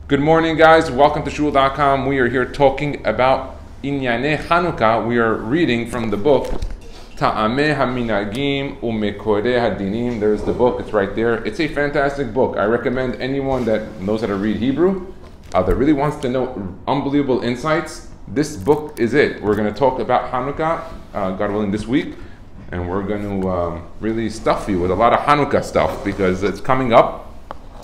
Good morning, guys. Welcome to shul.com. We are here talking about Inyane Chanukkah. We are reading from the book Taame HaMinhagim Umekore Hadinim. There's the book. It's right there. It's a fantastic book. I recommend anyone that knows how to read Hebrew, that really wants to know unbelievable insights. This book is it. We're going to talk about Hanukkah, God willing, this week. And we're going to really stuff you with a lot of Hanukkah stuff because it's coming up.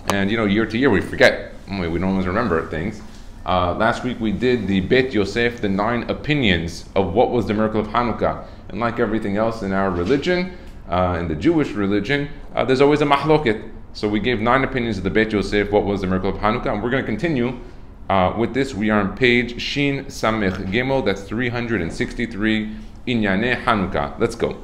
And, year to year we forget. We don't always remember things. Last week we did the Bet Yosef, the 9 opinions of what was the miracle of Hanukkah. And like everything else in our religion, in the Jewish religion, there's always a mahloket. So we gave 9 opinions of the Bet Yosef, what was the miracle of Hanukkah. And we're going to continue with this. We are on page Shin Samech Gimel, that's 363, Inyane Hanukkah. Let's go.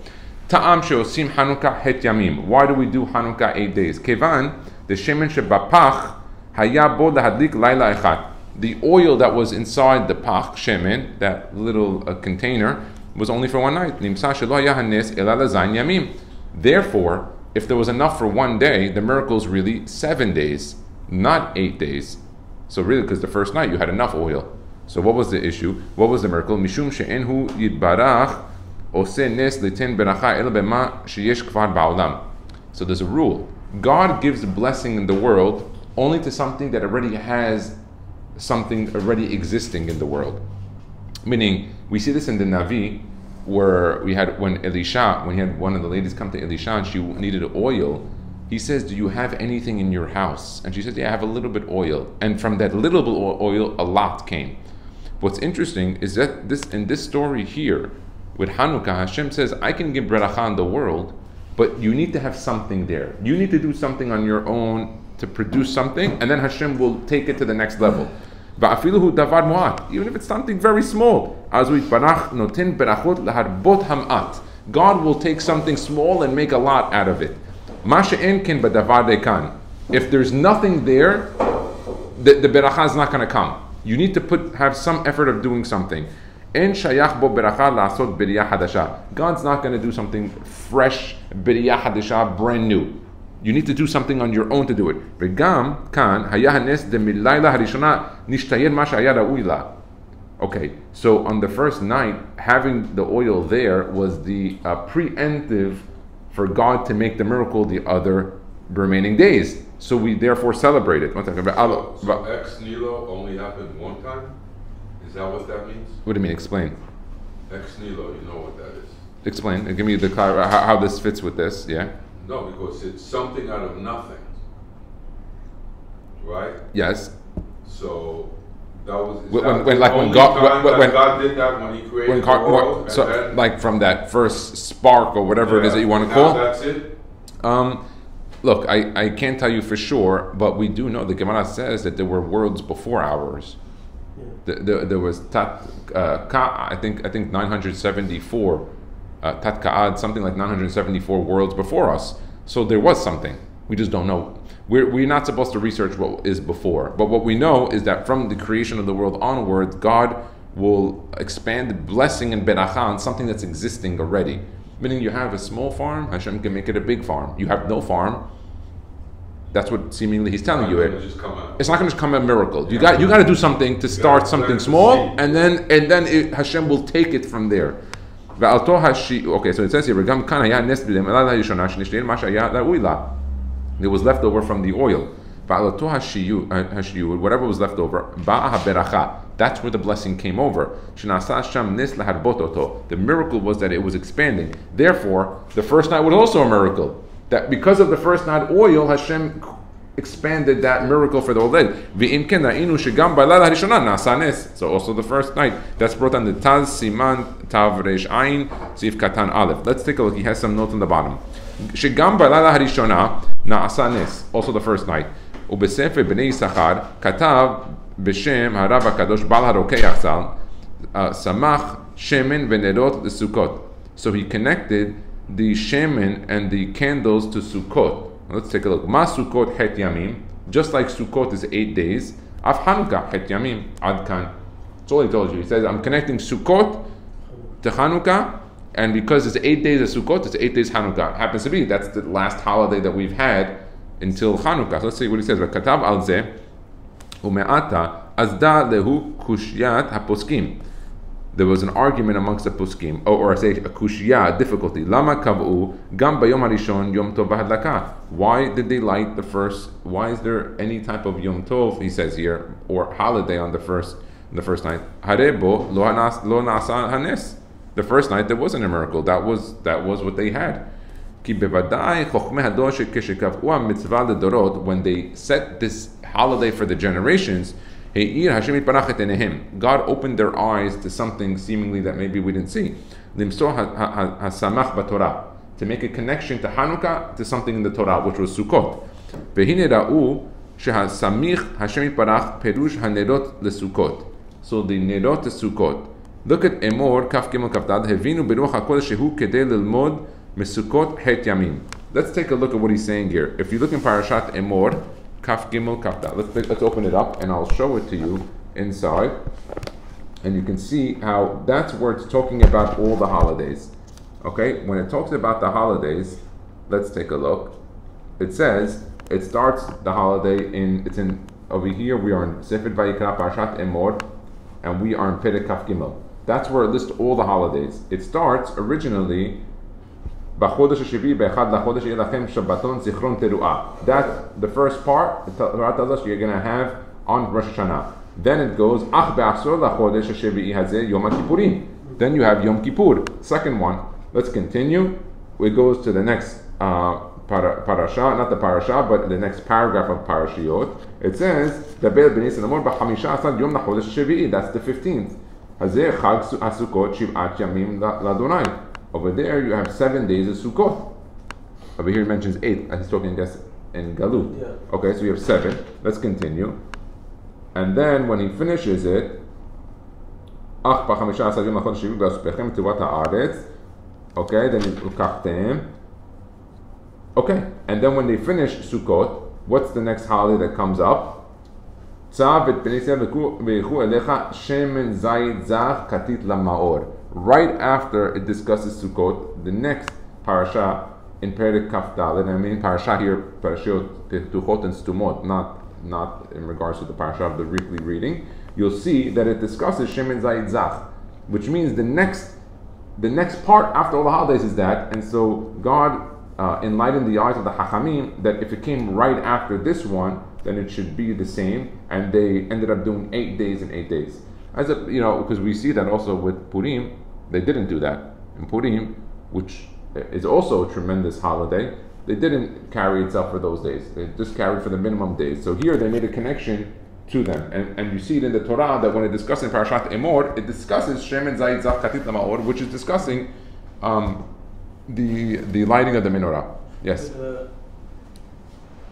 Ta'am she'osim Hanukkah het yamim. Why do we do Hanukkah 8 days? Kevan, the shemen shebapach, haya bo lahadlik laila echad. The oil that was inside the pach, shemen, that little container, was only for one night. Nimsa shelo haya hanes ela lazayin yamim. Therefore, if there was enough for one day, the miracle is really 7 days, not 8 days. So really, because the first night you had enough oil. So what was the issue? What was the miracle? Mishum she'enhu yitbarach ose nes liten beracha el bema sheyesh kvar ba'olam. So there's a rule. God gives a blessing in the world only to something that already has something already existing in the world. Meaning, we see this in the Navi, where when he had one of the ladies come to Elisha and she needed oil, he says, do you have anything in your house? And she says, yeah, I have a little bit of oil. And from that little bit of oil, a lot came. What's interesting is that in this story here, with Hanukkah, Hashem says, I can give bracha in the world, but you need to have something there. You need to do something on your own to produce something, and then Hashem will take it to the next level. Even if it's something very small. God will take something small and make a lot out of it. If there's nothing there, the beracha is not going to come. You need to have some effort of doing something. God's not going to do something fresh, biriyah hadasha, brand new. You need to do something on your own to do it. Okay, so on the first night, having the oil there was the preemptive for God to make the miracle the other remaining days. So we therefore celebrate it. So ex nihilo only happened one time? Is that what that means? What do you mean? Explain. Ex nihilo, you know what that is. Explain. Give me the how this fits with this. Yeah. No, because it's something out of nothing, right? Yes. So that was when God did that when He created the world. So then, like from that first spark or whatever it is that you want to call. That's it. Look, I can't tell you for sure, but we do know the Gemara says that there were worlds before ours. There was I think 974. Tat Ka'ad, something like 974 worlds before us. So there was something. We just don't know. We're not supposed to research what is before. But what we know is that from the creation of the world onwards, God will expand the blessing and beracha on something that's existing already. Meaning you have a small farm, Hashem can make it a big farm. You have no farm. That's what seemingly He's telling you. It's not going to just come a miracle. You got to do something to start something small, and then Hashem will take it from there. Okay, so it says here, there was leftover from the oil. Whatever was left over, that's where the blessing came over. The miracle was that it was expanding. Therefore, the first night was also a miracle. That because of the first night oil, Hashem expanded that miracle for the whole day. So also the first night, that's brought on the Taz Siman Tav Reish Ayin Sif Katan Aleph. Let's take a look. He has some notes on the bottom. Shegam Balala Harishona Na'asa Nes. Also the first night. Ubesefer Bnei Yisachar Katav B'Shem Harav HaKadosh Bal HaRokei Achsal Samach Shemen V'Nerot L'Sukkot. So he connected the shemen and the candles to Sukkot. Let's take a look. Ma Sukkot het yamim. Just like Sukkot is 8 days. Af Hanukkah het yamim. Ad kan. That's all he told you. He says, I'm connecting Sukkot to Hanukkah, and because it's 8 days of Sukkot, it's 8 days Hanukkah. It happens to be that's the last holiday that we've had until Chanukkah. So let's see what he says. Katav al zeh Ume'ata azda lehu kushiyat haposkim. There was an argument amongst the poskim, or I say a kushiyah, difficulty. Lama kav'u gam bayom harishon yom tov bahadlaka. Why did they light the first? Why is there any type of yom tov? He says here, or holiday on the first night. Harebo lo nasa hanes. The first night there wasn't a miracle. That was what they had. Ki bevadai chochmei hadosh keshekav'u mitzvah ledorot. When they set this holiday for the generations, God opened their eyes to something seemingly that maybe we didn't see. To make a connection to Hanukkah to something in the Torah, which was Sukkot. So the nerot to Sukkot. Look at Emor Kaf Gimel Kaf Dad. Hevinu beruach hakodesh shehu kedei lilmod mesukot het yamim. Let's take a look at what he's saying here. If you look in Parashat Emor Kaf Gimel Kaf Dad. Let's open it up and I'll show it to you inside, and you can see how that's where it's talking about all the holidays. Okay, when it talks about the holidays, let's take a look. It says it starts the holiday it's in over here. We are in Sefer Vayikra Parashat Emor, and we are in Perek Kaf Gimel. That's where it lists all the holidays. It starts originally. That's the first part. The Torah tells us you're going to have on Rosh Hashanah. Then it goes, then you have Yom Kippur. Second one. Let's continue. It goes to the next parasha, not the parasha, but the next paragraph of Parashiot. It says, that's the 15th. Over there you have 7 days of Sukkot. Over here he mentions 8. He's talking, I guess, in Galut. Yeah. Okay, so you have 7. Let's continue. And then when he finishes it, okay, then and then when they finish Sukkot, what's the next holiday that comes up? Right after it discusses Sukkot, the next parasha in Perek Kaf Dalet, I mean parasha here, Parashiot Petuchot and Stumot, not in regards to the parasha of the weekly reading, you'll see that it discusses Shemen Zayid Zach, which means the next part after all the holidays is that, and so God enlightened the eyes of the HaChamim that if it came right after this one, then it should be the same, and they ended up doing 8 days and 8 days. As a, because we see that also with Purim, they didn't do that. In Purim, which is also a tremendous holiday, they didn't carry itself for those days. They just carried for the minimum days. So here they made a connection to them. And you see it in the Torah that when it discusses in Parashat Emor, it discusses Shemen Zayid Zach Katit Lamaor, which is discussing the lighting of the menorah. Yes?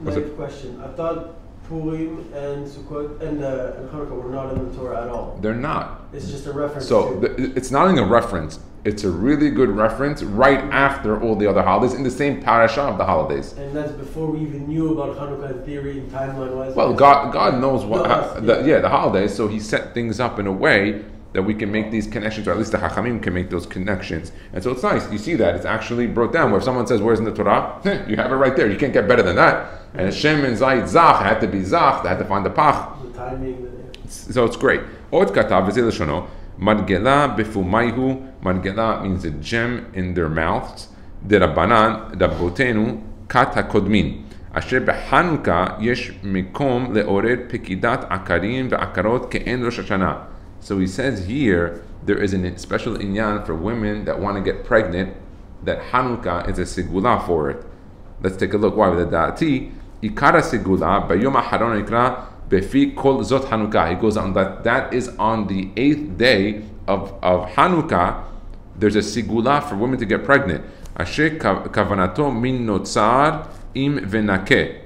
Naive question. I thought Purim and Sukkot and Chanukkah were not in the Torah at all. They're not. It's just a reference. So it's not even a reference. It's a really good reference right after all the other holidays in the same parasha of the holidays. And that's before we even knew about Chanukkah in theory and timeline-wise. Well, God knows the holidays, so He set things up in a way that we can make these connections, or at least the Hachamim can make those connections. And so it's nice. You see that it's actually brought down. Where if someone says, "Where's in the Torah?" You have it right there. You can't get better than that. And Hashem and Zayid Zach had to be Zach. They had to find the Pach. The timing. So it's great. Od katav v'zeh l'shono Margela befumayhu. Margela means a gem in their mouths. De Rabbanan Rabbotenu kat hakodmin. Asher beChanukkah yesh mikom leorer pekidat akarim ve'akarot ke'en Rosh Hashanah. So he says here there is a special inyan for women that want to get pregnant, that Hanukkah is a segula for it. Let's take a look. Why? With the da'ati ikara segula bayom aharon ikra befi kol zot Hanukkah. He goes on that is on the 8th day of Hanukkah. There's a segula for women to get pregnant. Asher kavanato min notzar im venake.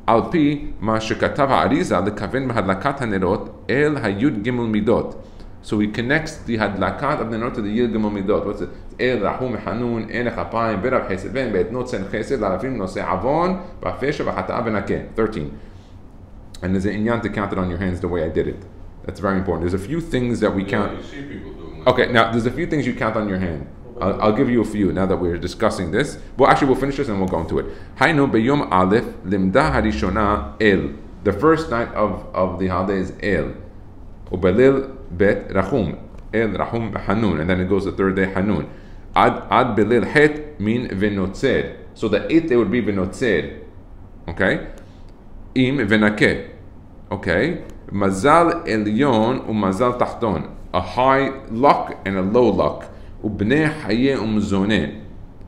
Al pi ma shekatav ha'ariza lekaven b'hadlakat hanerot el hayud gimel midot. So he connects the hadlakat of the nerot to the yud gimel midot. What's it? El rahum hanun en chapayim berav chesed ven be'etnot sen chesed la'avim nosei avon ba'fesha b'chata'a v'nakeh. 13. And there's an inyan to count it on your hands the way I did it. That's very important. There's a few things that we count. You see people doing that. Okay, now there's a few things you count on your hand. I'll give you a few now that we're discussing this. Well, actually, we'll finish this and we'll go into it. Haynu beyom aleph limda harishona el. The first night of the holiday is El. Ubelil bet Rachum. El Rachum Hanun. And then it goes the third day, Hanun. Ad Belil Het mean Venotzer. So the 8th day would be Venotzer. Okay? Im Venake. Okay? Mazal Elyon Mazal Tachton. A high luck and a low luck. Ubne Haye Mizoneh.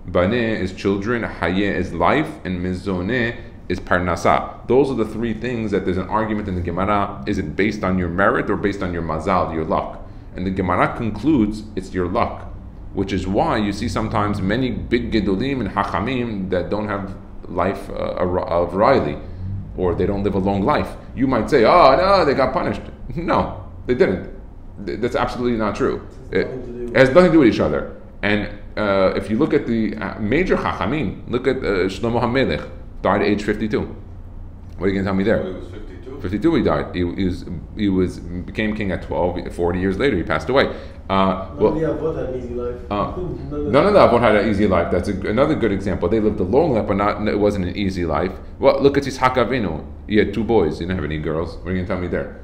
Baneh is children, Haye is life, and Mizoneh is Parnasa. Those are the three things that there's an argument in the Gemara. Is it based on your merit or based on your mazal, your luck? And the Gemara concludes it's your luck, which is why you see sometimes many big Gedolim and Hachamim that don't have life of Riley, or they don't live a long life. You might say, oh no, they got punished. No, they didn't. That's absolutely not true. It has nothing to do with each other. And if you look at the major Chachamim, look at Shlomo HaMelech, died at age 52. What are you going to tell me there? He was 52. 52 he died. He became king at 12. 40 years later he passed away. None of the Avot had an easy life. None of the Avot had an easy life. That's another good example. They lived a long life, but it wasn't an easy life. Well, look at Yitzhak Avinu. He had 2 boys. He didn't have any girls. What are you going to tell me there?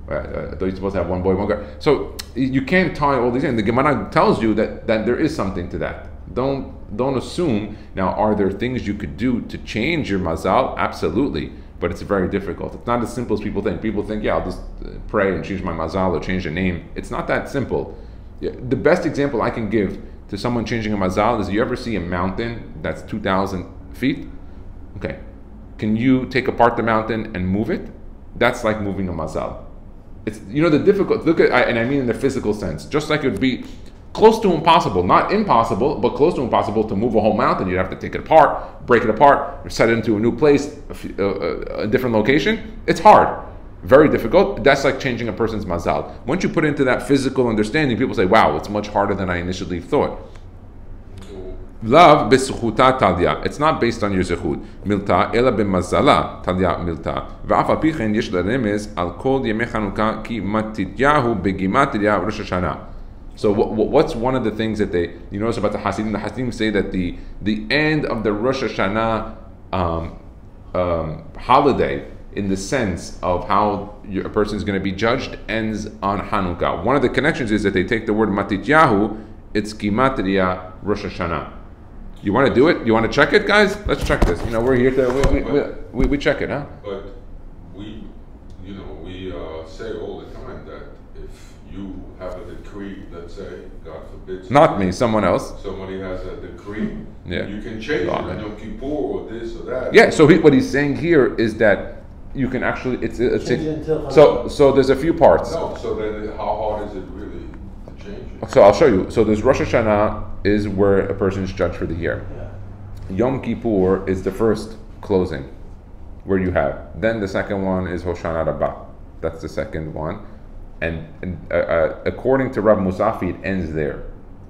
I thought you're supposed to have 1 boy, 1 girl. So you can't tie all these in. The Gemara tells you that there is something to that. Don't assume. Now, are there things you could do to change your mazal? Absolutely, but it's very difficult. It's not as simple as people think. People think, yeah, I'll just pray and change my mazal or change the name. It's not that simple. The best example I can give to someone changing a mazal is, you ever see a mountain that's 2,000 feet? Okay, can you take apart the mountain and move it? That's like moving a mazal. It's, the difficult, look at, and I mean in the physical sense, just like it would be close to impossible, not impossible, but close to impossible to move a whole mountain. You'd have to take it apart, break it apart, set it into a new place, a different location. It's hard, very difficult. That's like changing a person's mazal. Once you put into that physical understanding, people say, wow, it's much harder than I initially thought. Love b'suchuta talya. It's not based on your zechut. Milta ela b'mazala talya milta. V'af al pichen yesh l'remez al kol yemei Chanukah ki matityahu begimatria Rosh Hashanah. So what's one of the things that you notice about the Hasidim? The Hasidim say that the end of the Rosh Hashanah holiday, in the sense of how a person is going to be judged, ends on Hanukkah. One of the connections is that they take the word matityahu. It's gimatria Rosh Hashanah. You want to do it? You want to check it, guys? Let's check this. We're here to we check it, huh? But we say all the time that if you have a decree, let's say, God forbid, not me, someone else. Somebody has a decree. Yeah. You can change it on Yom Kippur or this or that. Yeah. So what he's saying here is that you can actually so there's a few parts. No. So then how hard is it really to change it? So I'll show you. So there's Rosh Hashanah is where a person is judged for the year. Yeah. Yom Kippur is the first closing, where you have. Then the second one is Hoshana Rabbah. That's the second one. And according to Rabbi Musafi, it ends there.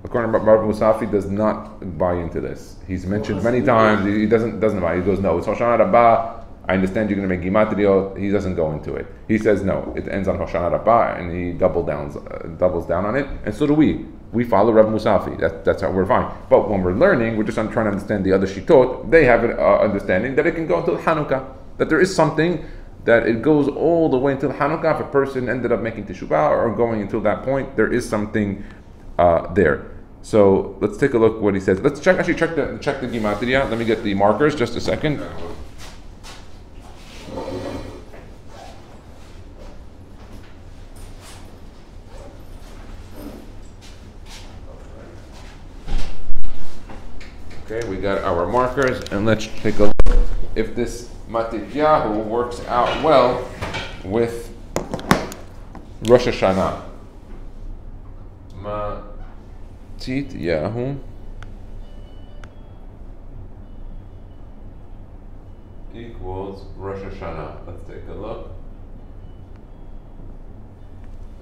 According to Rabbi Musafi, does not buy into this. He's mentioned many times. He doesn't buy. He goes, no, it's Hoshana Rabbah. I understand you're going to make gimatria. He doesn't go into it. He says no, it ends on Hoshana Rabbah, and he doubles down on it. And so do we. We follow Rabbi Musafi. That's how we're fine. But when we're learning, we're just trying to understand the other shitot. They have an understanding that it can go until Hanukkah. That there is something that it goes all the way until Hanukkah. If a person ended up making teshuvah or going until that point, there is something there. So let's take a look what he says. Let's check the gimatria. Let me get the markers. Just a second. Okay, we got our markers, and let's take a look if this Matityahu works out well with Rosh Hashanah. Matityahu equals Rosh Hashanah. Let's take a look.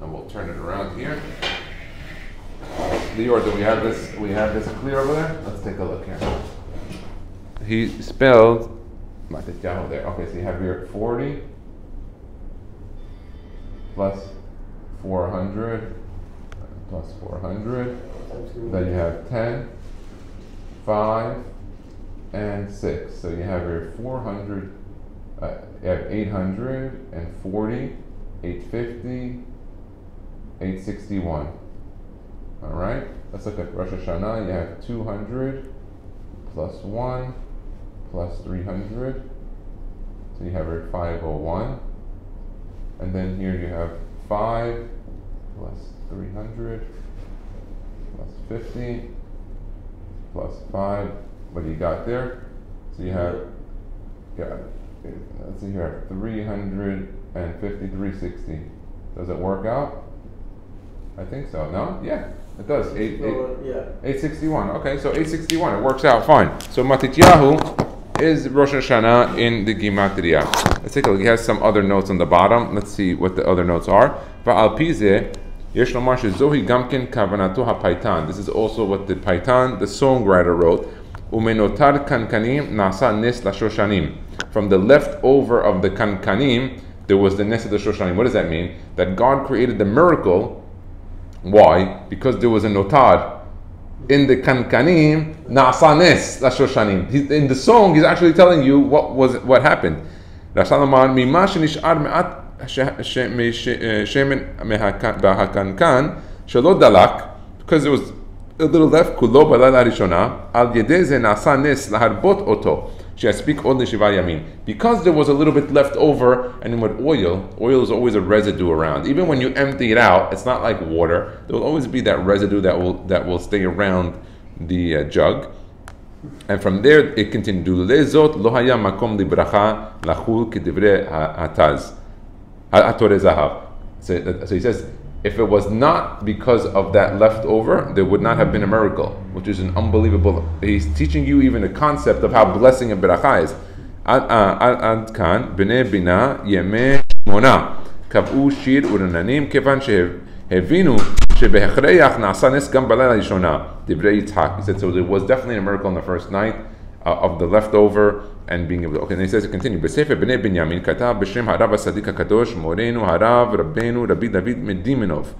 And we'll turn it around here. Lior, do we have this? We have this clear over there. Let's take a look here. He spelled Matityahu there. Okay, so you have here 40 plus 400 plus 400. Then you have 10, 5, and 6. So you have here 400 You have 840, 850, 861. All right. Let's look at Rosh Hashanah. You have 200 plus 1 plus 300. So you have your 501. And then here you have 5 plus 300 plus 50 plus 5. What do you got there? So you have, let's see here, 350, 360. Does it work out? I think so. No? Yeah, it does. 861. Okay, so 861. It works out fine. So Matityahu is Rosh Hashanah in the Gematria. Let's take a look. He has some other notes on the bottom. Let's see what the other notes are. Va'al pizeh yesh lomar shezohi gamken kavanato ha'paitan. This is also what the Paitan, the songwriter, wrote. Umenotar kankanim nasa nes lashoshanim. From the leftover of the kankanim, there was the nes of the shoshanim. What does that mean? That God created the miracle. Why? Because there was a notar in the kankanim nasa nes lashoshanim. In the song, he's actually telling you what happened. Rashalamar mima shenishar me'at shemen b'hakankan shelo dalak, because there was a little left. Kulo balala rishona al yedei ze nasa nes laharbot oto she'aspeak od leshiva yamin. Because there was a little bit left over, and with oil is always a residue around. Even when you empty it out, it's not like water. There will always be that residue that will stay around the jug. And from there it continued. Lezot lo haya makom libracha lachul k'divrei hataz hatorei zahav. So he says, if it was not because of that leftover, there would not have been a miracle, which is an unbelievable. He's teaching you even a concept of how blessing a beracha is. Ad kan bnei bina yemei shmona kav'u shir u'rananim kevan shehevinu shebehechreach na'asa nes gam balayla rishona divrei Yitzhak. He said, so there was definitely a miracle on the first night of the leftover and being able to. Okay, and he says to continue. B'sefer bnei Binyamin katav b'shem harav hasadik hakadosh morenu harav rabbeinu Rabbi David Mediminov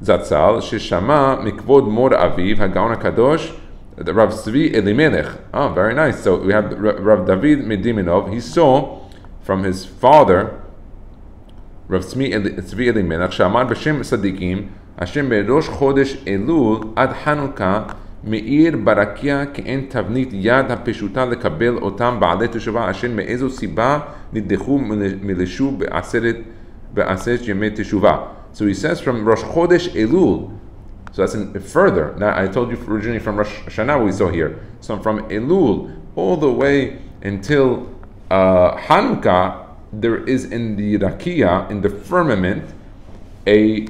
Zatzal sheshama mikvod mor aviv hagaon hakadosh Rav Tzvi Elimelech. Oh, very nice. So we have Rav David Mediminov. He saw from his father Rav Tzvi Elimelech shamar b'shem sadikim Hashem berosh chodesh Elul ad Chanukkah meir barakia ke'en tavnit yad ha'peshuta lekabel otam ba'alei teshuvah asher me'ezo siba niddechu mileshu be'aseret yemei teshuvah. So he says from Rosh Chodesh Elul. So that's further. Now I told you originally from Rosh Hashanah we saw here. So from Elul all the way until Hanukkah, there is in the rakia, in the firmament, a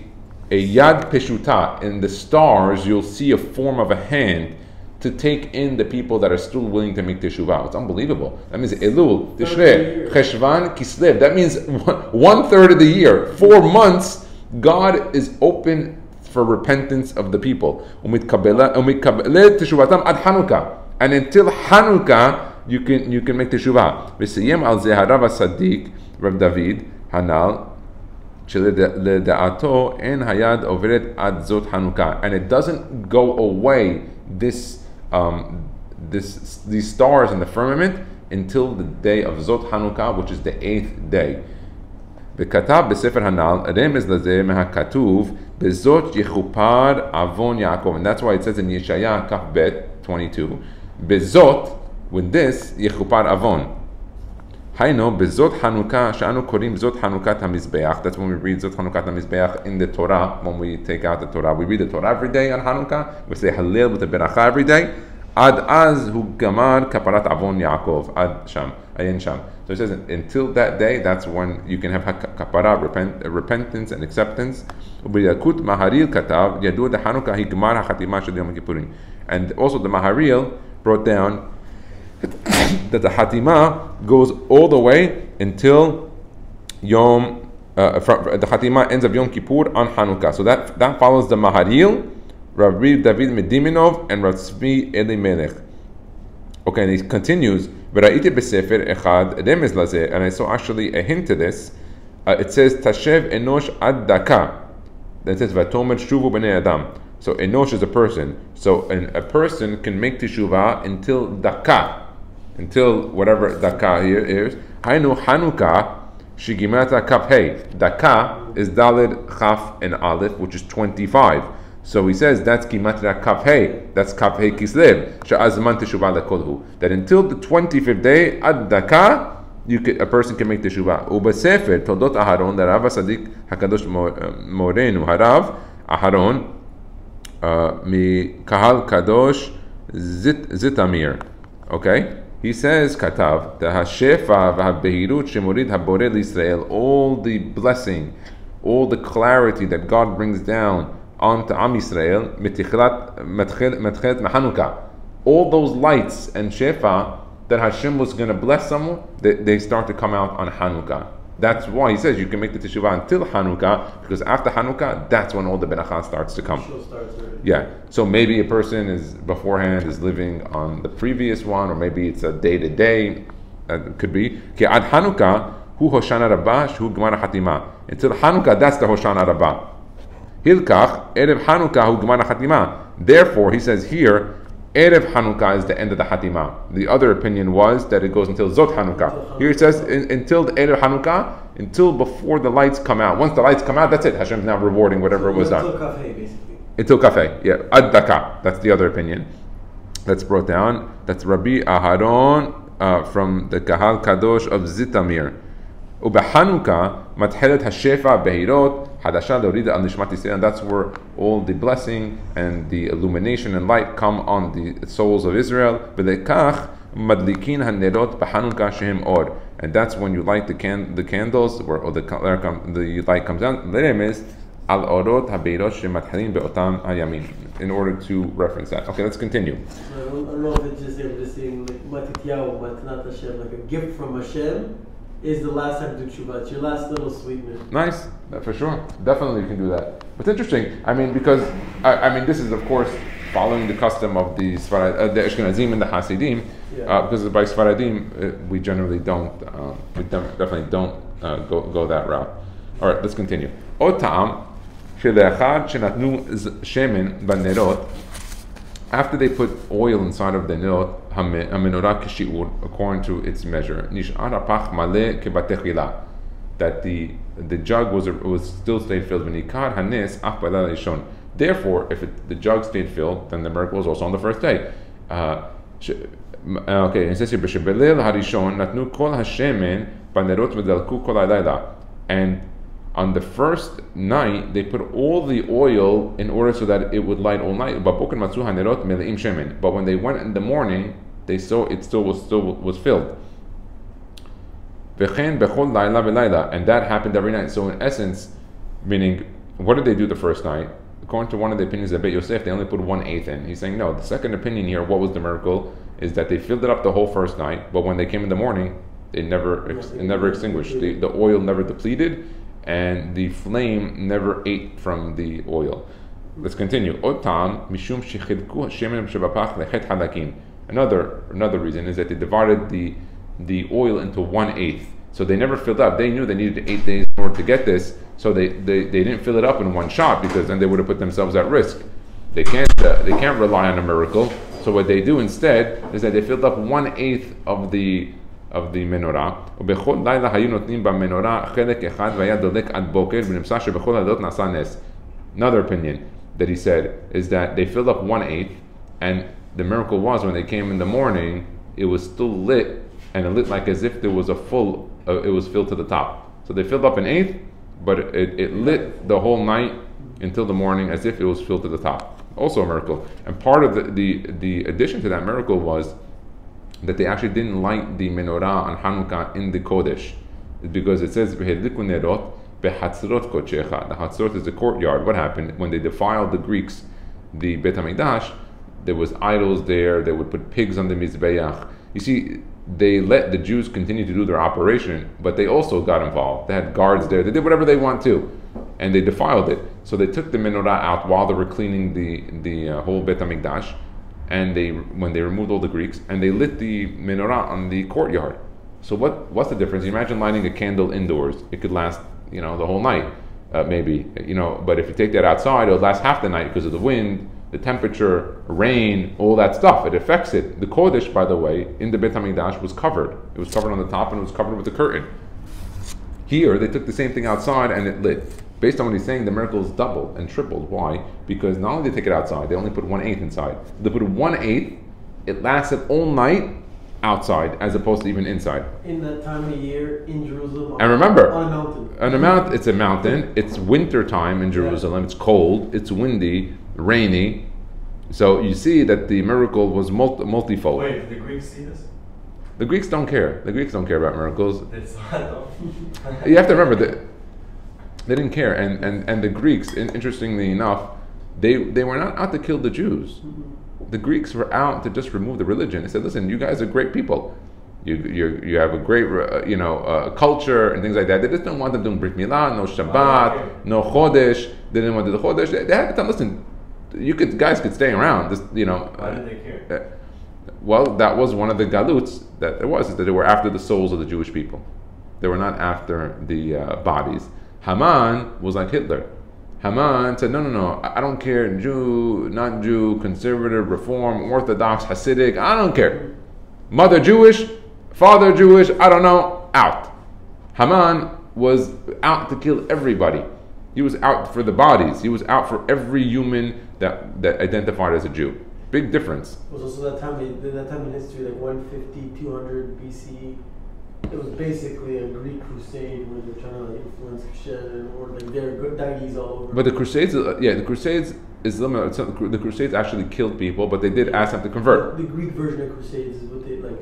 yad peshuta. In the stars, you'll see a form of a hand to take in the people that are still willing to make teshuvah. It's unbelievable. That means Elul, Tishrei, Cheshvan, Kislev. That means 1/3 of the year, 4 months. God is open for repentance of the people. And until Hanukkah, you can make teshuvah. V'siyem al zeharav hasadik Rav David Hanal. And it doesn't go away, these stars in the firmament, until the day of Zot Hanukkah, which is the 8th day. וכתב בספר הנ"ל רמז לזה מהכתוב בזאת יכופר עוון יעקב, and that's why it says in Yeshaya כ"ב 22 בזאת, with this, יכופר עוון. היינו בזאת חנוכה, שאנו קוראים זאת חנוכת המזבח. That's when we read זאת חנוכת המזבח in the Torah. When we take out the Torah, we read the Torah every day on Hanukkah. We say Hallel with the beracha every day. עד אז הוא גמר כפרת עוון יעקב. עד שם, עיין שם. So it says until that day, that's when you can have kapara, repentance and acceptance. ובילקוט מהריל כתב, ידוע דחנוכה היא גמר החתימה של יום הכיפורים. And also the Maharil brought down that the Hatima goes all the way until Yom, the Hatima ends of Yom Kippur on Hanukkah. So that follows the Maharil, Rav David Mediminov, and Rav Tzvi Elimelech. Okay, and he continues, וראיתי בספר אחד רמז לזה, and I saw actually a hint to this. It says, תשב אנוש עד דקה. Then it says, ותאמר שובו בני אדם. So enosh is a person. So a person can make teshuvah until daka, until whatever daka here is. Hainu Chanukkah, Shigimata Kaf Hey. Daka is Dalid, Chaf, and Aleph, which is 25. So he says that's Gimatra Kaf Hey. That's Kaf Hey Kislev. Sha'azman Teshuvah lekolhu. That until the 25th day, Ad Daka, a person can make teshuvah. Uba Sefer Toldot Aharon, the Rav Sadik Hakadosh Morenu Harav Aharon mi Kahal Kadosh Zitamir. Okay, he says Katav the Hashefa v'Habehirut Shemorid Haborel Israel. All the blessing, all the clarity that God brings down onto Am Yisrael. Mitichlat Matchet Mahanukkah. All those lights and Shefa that Hashem was going to bless someone, they start to come out on Hanukkah. That's why he says you can make the teshuvah until Hanukkah, because after Hanukkah, that's when all the beracha starts to come. Yeah. So maybe a person is beforehand is living on the previous one, or maybe it's a day to day. It could be. Ad Hanukkah, hu Hoshana Rabbah, hu Gemara Hatima. Until Hanukkah, that's the Hoshana Rabbah. Hilkach erev Hanukkah hu Gemara Hatima. Therefore, he says here, Erev Hanukkah is the end of the Hatima. The other opinion was that it goes until Zot Hanukkah. Here it says until the Erev Hanukkah, until before the lights come out. Once the lights come out, that's it. Hashem's now rewarding whatever was done. Until Kafeh, basically. Until Kafeh, yeah. Ad Daka. That's the other opinion. That's brought down. That's Rabbi Aharon from the Kahal Kadosh of Zitamir. Ubehanukkah matchelet hashefa behirot hadasha leorida al nishmat Yisrael, and that's where all the blessing and the illumination and light come on the souls of Israel. V'lekach madlikin hanerot behanukkah shehem or, and that's when you light the candles, or the light comes down. Leremes al orot habeirot shemathalim beotam hayamin, in order to reference that. Okay, let's continue. I don't know if it's just they were just saying like Matityahu, Matnat Hashem, like a gift from Hashem. Is the last time to do tshuva. It's your last little sweetener. Nice, for sure. Definitely you can do that. But it's interesting. I mean, because this is of course following the custom of the Ashkenazim and the Hasidim. Because by Sfaradim, we generally don't. We definitely don't go that route. All right, let's continue. O Taam sheleachad shenatnu shemen banerot. After they put oil inside of the nerot, HaMenorah Kishiur, according to its measure, Nish'ar hapach maleh kebatechila, that the jug was still stayed filled. V'nikar hanes ach b'leil rishon. Therefore, if the jug stayed filled, then the miracle was also on the first day. Okay, it says here, b'shebelel harishon natnu kol hashemen banerot v'delku kol halayla, and on the first night, they put all the oil in order so that it would light all night. But when they went in the morning, they saw it still was filled. And that happened every night. So in essence, meaning, what did they do the first night? According to one of the opinions of Beit Yosef, they only put 1/8 in. He's saying no. The second opinion here, what was the miracle, is that they filled it up the whole first night, but when they came in the morning, it never extinguished. The oil never depleted, and the flame never ate from the oil. Let's continue. Another reason is that they divided the oil into 1/8. So they never filled up. They knew they needed 8 days in order to get this, so they didn't fill it up in one shot, because then they would have put themselves at risk. They can't rely on a miracle. So what they do instead is that they filled up 1/8 of the menorah. Another opinion that he said is that they filled up 1/8, and the miracle was when they came in the morning, it was still lit, and it lit like as if there was it was filled to the top. So they filled up 1/8, but it lit the whole night until the morning as if it was filled to the top. Also a miracle. And part of the addition to that miracle was that they actually didn't light the menorah on Hanukkah in the Kodesh, because it says v'hedliku nerot behatzrot kodeshecha. The hatzrot is the courtyard. What happened when they defiled the Greeks, the Beit HaMikdash? There was idols there. They would put pigs on the mizbeach. You see, they let the Jews continue to do their operation, but they also got involved. They had guards there. They did whatever they want to, and they defiled it. So they took the menorah out while they were cleaning the whole Beit HaMikdash, and when they removed all the Greeks, and they lit the menorah on the courtyard. So what's the difference? You imagine lighting a candle indoors; it could last the whole night, maybe. But if you take that outside, it'll last half the night because of the wind. the temperature, rain, all that stuff. It affects it. The Kodesh, by the way, in the Beit HaMikdash was covered. It was covered on the top and it was covered with a curtain. Here, they took the same thing outside and it lit. Based on what he's saying, the miracles doubled and tripled. Why? Because not only did they take it outside, they only put 1/8 inside. They put 1/8, it lasted all night outside as opposed to even inside. In that time of year in Jerusalem. And remember, on a mountain. It's a mountain. It's winter time in Jerusalem. It's cold. It's windy, rainy. So you see that the miracle was multifold. Wait, did the Greeks see this? The Greeks don't care. The Greeks don't care about miracles. They saw it though. You have to remember that they didn't care. And the Greeks, interestingly enough, they were not out to kill the Jews. The Greeks were out to just remove the religion. They said, listen, you guys are great people. You have a great culture and things like that. They just don't want them doing Brit Milah, no Shabbat, no Chodesh. They didn't want to do the Chodesh. They had to tell them, listen, guys could stay around. Just, Why did they care? Well, that was one of the galuts that there was, is that they were after the souls of the Jewish people. They were not after the bodies. Haman was like Hitler. Haman said, no, I don't care, Jew, not Jew, conservative, reform, Orthodox, Hasidic, I don't care. Mother Jewish, father Jewish, I don't know, out. Haman was out to kill everybody. He was out for the bodies. He was out for every human that identified as a Jew. Big difference. It was also that time in history, like 150, 200 BC. It was basically a Greek crusade where they're trying to influence Christianity or like their good deities all over. But the Crusades, the Crusades actually killed people, but they did ask them to convert. The Greek version of Crusades is what they like.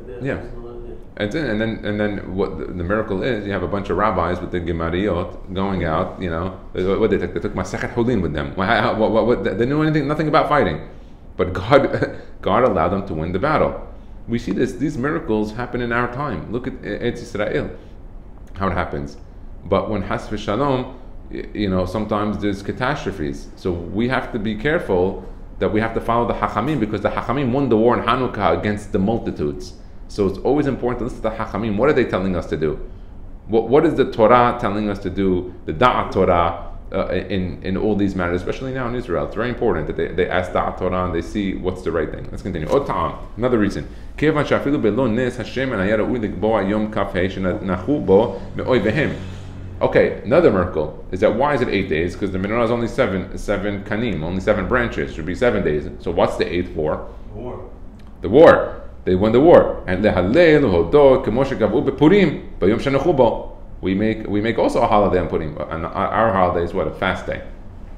And then what the miracle is, you have a bunch of rabbis with the Gemariot going out. What they took? They took Masechet Hulin with them. What they knew nothing about fighting, but God allowed them to win the battle. We see these miracles happen in our time. Look at Eretz Israel, how it happens. But when Has v'Shalom, sometimes there's catastrophes. So we have to be careful that we have to follow the HaChamim, because the HaChamim won the war in Hanukkah against the multitudes. So it's always important to listen to the HaChamim. What are they telling us to do? What is the Torah telling us to do? The Da'at Torah in all these matters, especially now in Israel. It's very important that they ask Da'at Torah and they see what's the right thing. Let's continue. Taame, another reason. Okay, another miracle is that why is it 8 days? Because the menorah is only seven kanim, only 7 branches. It should be 7 days. So what's the 8th for? The war. They won the war. And we make also a holiday on Purim. And our holiday is what? A fast day.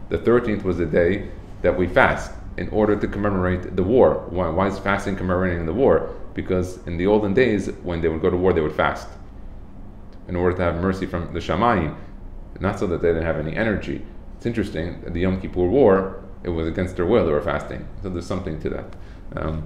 The 13th was the day that we fast in order to commemorate the war. Why is fasting commemorating the war? Because in the olden days, when they would go to war, they would fast in order to have mercy from the Shamayim, not so that they didn't have any energy. It's interesting, the Yom Kippur War, it was against their will, they were fasting. So there's something to that. And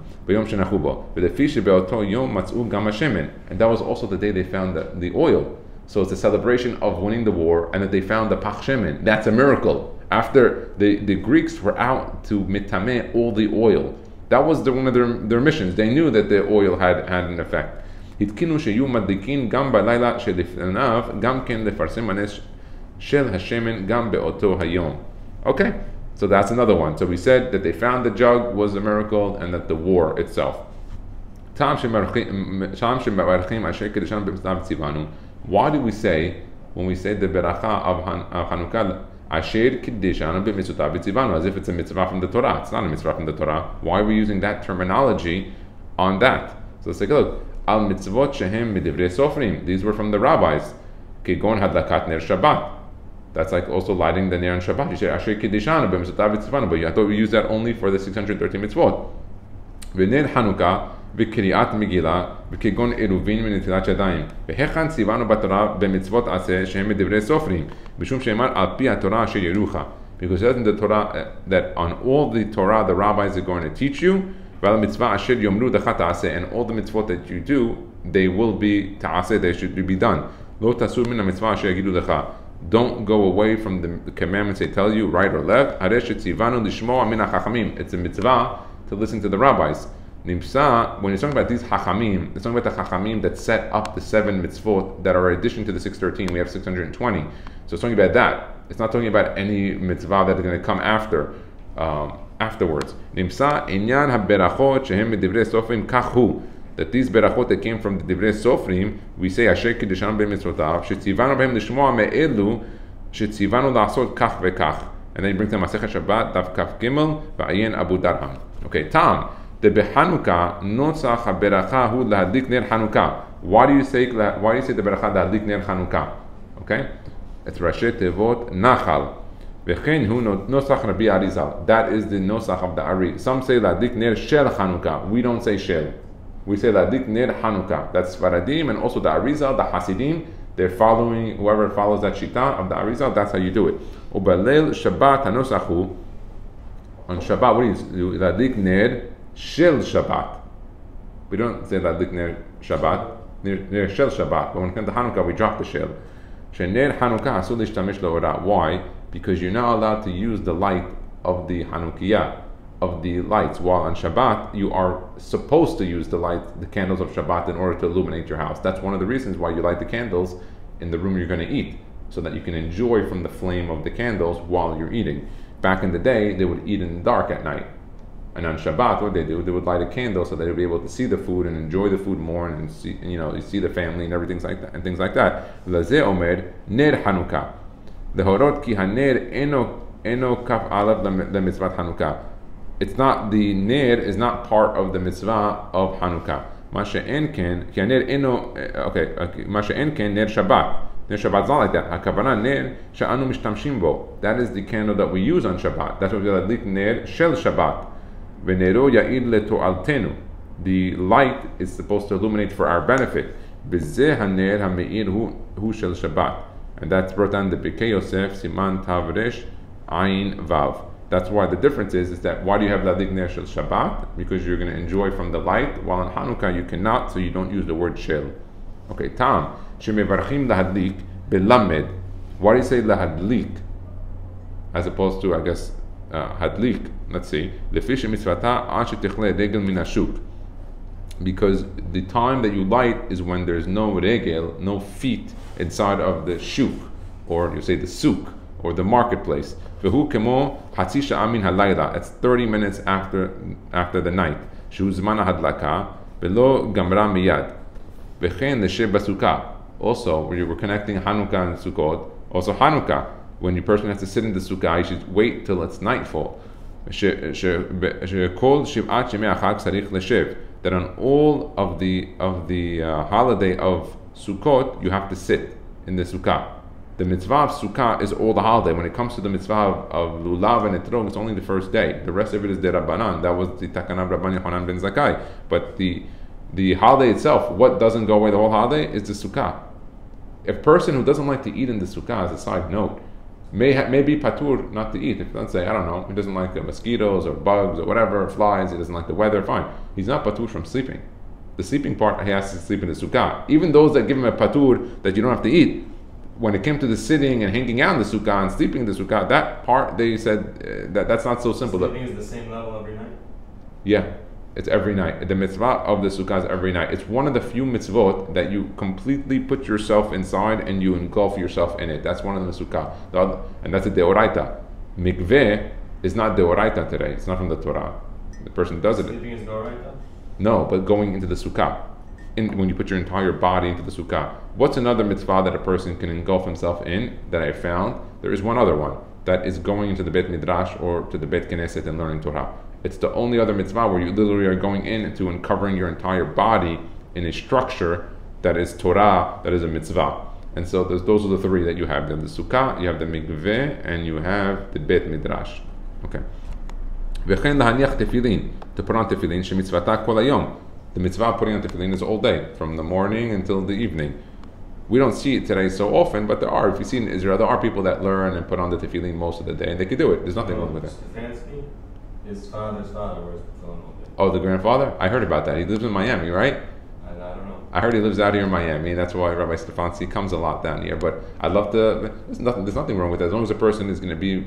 that was also the day they found the oil. So it's a celebration of winning the war, and that they found the Pach Shemen. That's a miracle. After the Greeks were out to mitame all the oil. That was one of their missions. They knew that the oil had an effect. התקינו שיהיו מדליקים גם בלילה שלפניו, גם כן לפרסם הנס של השמן גם באותו היום. Okay, so that's another one. So we said that they found the jug was a miracle, and that the war itself. Why do we say, when we say the beracha of Chanukkah, Asher Kiddishanu b'mitzvotav v'tzivanu, as if it's a mitzvah from the Torah? It's not a mitzvah from the Torah. Why are we using that terminology on that? So let's take a look. Al mitzvot shehem midivrei sofrim. These were from the rabbis. Kegon hadlakat ner Shabbat. That's like also lighting the ner on Shabbat. You say Asher Kiddishanu b'mitzvotav v'tzivanu, but I thought we used that only for the 613 mitzvot. V'ner Hanukkah v'kriat Megillah v'kegon eruvin v'netilat yadayim v'hechan tzivanu b'Torah b'mitzvot aseh shehem midivrei sofrim b'shum she'emar al pi haTorah asher yerucha, because it says in the Torah that on all the Torah the rabbis are going to teach you, and all the mitzvot that you do, they will be ta'aseh, they should be done. Don't go away from the commandments they tell you, right or left. It's a mitzvah to listen to the rabbis. When you're talking about these hachamim, it's talking about the hachamim that set up the 7 mitzvot that are in addition to the 613. We have 620. So it's talking about that. It's not talking about any mitzvah that are going to come after. afterwards. Nimsa inyan haberachot shehem midivrei sofrim kachu. That these berachot that came from the divrei sofrim, we say asher kiddushan b'mitzvotav shetzivanu b'hem lishmoa me'elu shetzivanu la'asot kach v'kach. And then he brings them Masechet Shabbat Daf Kaf Gimel v'ayin Abu Darham. Okay, Tam. The beChanukkah nosach haberacha hu lahadlik ner Chanukah. Why do you say the beracha lahadlik ner Chanukah? Okay, it's Rashi Tevot Nachal. V'chein hu nosach Rabbi Arizal. That is the nosach of the Ari. Some say lahadlik ner shel Chanukah. We don't say shel. We say lahadlik ner Chanukah. That's Faradim and also the Arizal, the Hasidim. They're following whoever follows that shita of the Arizal. That's how you do it. Ubaleil Shabbat hanosachu. On Shabbat, what do you do? Lahadlik ner Shel Shabbat. We don't say that ner Shabbat, ner Shel Shabbat. But when it comes to Hanukkah, we drop the Shel. Shener Hanukkah asul lishtamish le'orah. Why? Because you're not allowed to use the light of the Hanukkah, of the lights. While on Shabbat, you are supposed to use the candles of Shabbat in order to illuminate your house. That's one of the reasons why you light the candles in the room you're going to eat, so that you can enjoy from the flame of the candles while you're eating. Back in the day, they would eat in the dark at night. And on Shabbat, what they do, they would light a candle so that they would be able to see the food and enjoy the food more, and see, you see the family and everything like that, and things like that. Lazeh omer ner Hanukkah. The horot ki haner eno kaf alav lemitzvat Hanukkah. It's not, the ner is not part of the mitzvah of Hanukkah. Mashe enken ki haner eno mashe enken ner Shabbat. Ner Shabbat is not like that. Hakavana ner she'anu mishtamshim bo. That is the candle that we use on Shabbat. That's what we adlik ner shel Shabbat. The light is supposed to illuminate for our benefit. And that's brought down the Bikei Yosef Siman Tavresh Ayin Vav. That's why the difference is that why do you have Lahadlik Ner Shel Shabbat? Because you're going to enjoy from the light, while on Hanukkah you cannot, so you don't use the word Shel. Okay, Tam. Shemevarchim Lahadlik Belamed. Why do you say Lahadlik as opposed to, I guess, hadlik? Let's see. Because the time that you light is when there's no regel, no feet inside of the shuk, or you say the souk, or the marketplace. It's 30 minutes after the night. Also, where you were connecting Hanukkah and Sukkot, also Hanukkah, when your person has to sit in the sukkah, you should wait till it's nightfall. That on all of the holiday of Sukkot, you have to sit in the sukkah. The mitzvah of sukkah is all the holiday. When it comes to the mitzvah of lulav and etrog, it's only the first day. The rest of it is the rabbanan. That was the takana of Rabban Yochanan ben Zakkai. But the holiday itself, what doesn't go away the whole holiday is the sukkah. A person who doesn't like to eat in the sukkah, as a side note, may be patur not to eat. If, let's say, I don't know, he doesn't like mosquitoes or bugs or whatever, flies, he doesn't like the weather, fine. He's not patur from sleeping. The sleeping part, he has to sleep in the sukkah. Even those that give him a patur that you don't have to eat, when it came to the sitting and hanging out in the sukkah and sleeping in the sukkah, that part, they said that's not so simple. Sleeping is the same level every night? Yeah. It's every night. The mitzvah of the sukkah is every night. It's one of the few mitzvot that you completely put yourself inside and you engulf yourself in it. That's one of the sukkah. And that's a deoraita. Mikveh is not deoraita today. It's not from the Torah. The person does it. Sleeping is deoraita? No, but going into the sukkah. When you put your entire body into the sukkah. What's another mitzvah that a person can engulf himself in that I found? There is one other one. That is going into the Beit Midrash or to the Beit Knesset and learning Torah. It's the only other mitzvah where you literally are going into and covering your entire body in a structure that is Torah, that is a mitzvah. And so those are the three that you have. You have the sukkah, you have the mikveh, and you have the Beit Midrash. Okay. V'chein lahaniach tefillin, to put on tefillin, shemitzvata kol hayom. The mitzvah of putting on tefillin is all day, from the morning until the evening. We don't see it today so often, but there are. If you see in Israel, there are people that learn and put on the tefillin most of the day, and they can do it. There's nothing wrong with it. Stefanski, his father's father wears tefillin all day. Oh, the grandfather? I heard about that. He lives in Miami, right? I don't know. I heard he lives out here in Miami. That's why Rabbi Stefanski comes a lot down here. But I'd love to. There's nothing wrong with that. As long as a person is going to be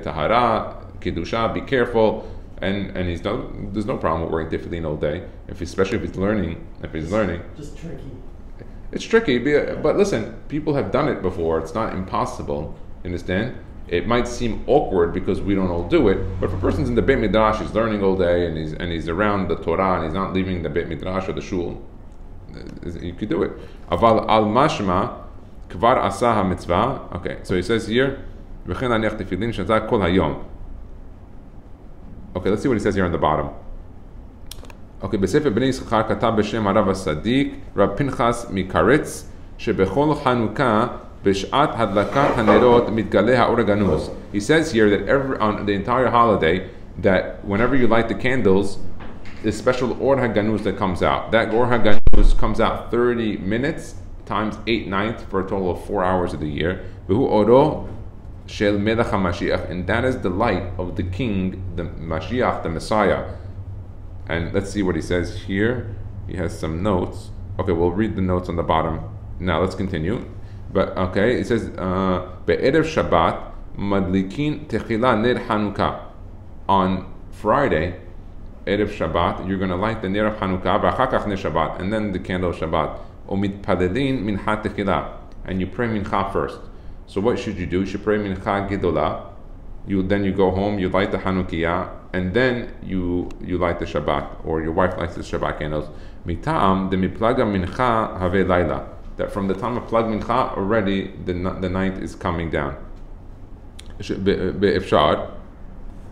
tahara, kedusha, be careful, and there's no problem with wearing tefillin all day. Especially if he's learning. Just tricky. It's tricky, but listen, people have done it before. It's not impossible. You understand? it might seem awkward because we don't all do it. But if a person's in the Beit Midrash, he's learning all day, and he's around the Torah, and he's not leaving the Beit Midrash or the shul, you could do it. Aval al mashma kvar asa ha-mitzvah. Okay, so he says here, v'chen laniach tefillin shazak kol hayom. Okay, let's see what he says here on the bottom. Okay, בספר בני יששכר כתב בשם הרב הצדיק, רב פנחס מקרץ, שבכל חנוכה בשעת הדלקת הנרות מתגלה האור הגנוז. He says here that on the entire holiday, that whenever you light the candles, this special Or HaGanuz that comes out. That Or HaGanuz comes out 30 minutes times 8 nights for a total of 4 hours of the year. V'hu oro shel melech HaMashiach, and that is the light of the king, the Mashiach, the Messiah. And let's see what he says here. He has some notes. Okay, we'll read the notes on the bottom. Now let's continue. But okay, it says Be'erev Shabbat madlikin techila ner Hanukkah. On Friday, Erev Shabbat, you're going to light the ner of Hanukkah, v'achakach ner Shabbat, and then the candle of Shabbat. Umitpadelin mincha techila, and you pray mincha first. So what should you do? You should pray mincha gedolah. Then you go home, you light the Hanukkah, and then you light the Shabbat, or your wife lights the Shabbat candles. Mitam de miplaga mincha have laila. That from the time of plag mincha, already the night is coming down. Be'efshar,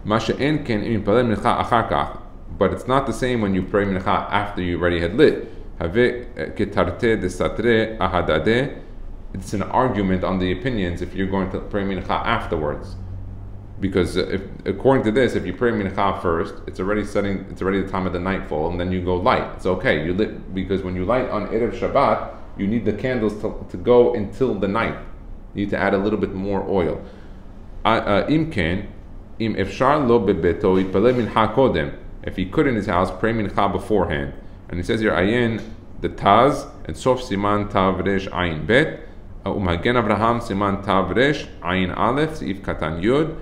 ma she'en ken im palel mincha achar kach. But it's not the same when you pray mincha after you already had lit. Have ketarte de satre ahadade. It's an argument on the opinions if you're going to pray mincha afterwards. Because according to this, if you pray mincha first, it's already the time of the nightfall, and then you go light. It's okay. You lit, because when you light on Erev Shabbat, you need the candles to go until the night. You need to add a little bit more oil. Imken, im efshar lo bebeto itpaleh mincha kodem. If he could in his house, pray mincha beforehand. And he says here, ayin the Taz and Sof Siman Tav Resh Ayin Bet, Umhagen Abraham Siman Tav Resh Ayin Aleph Seif Katan Yud.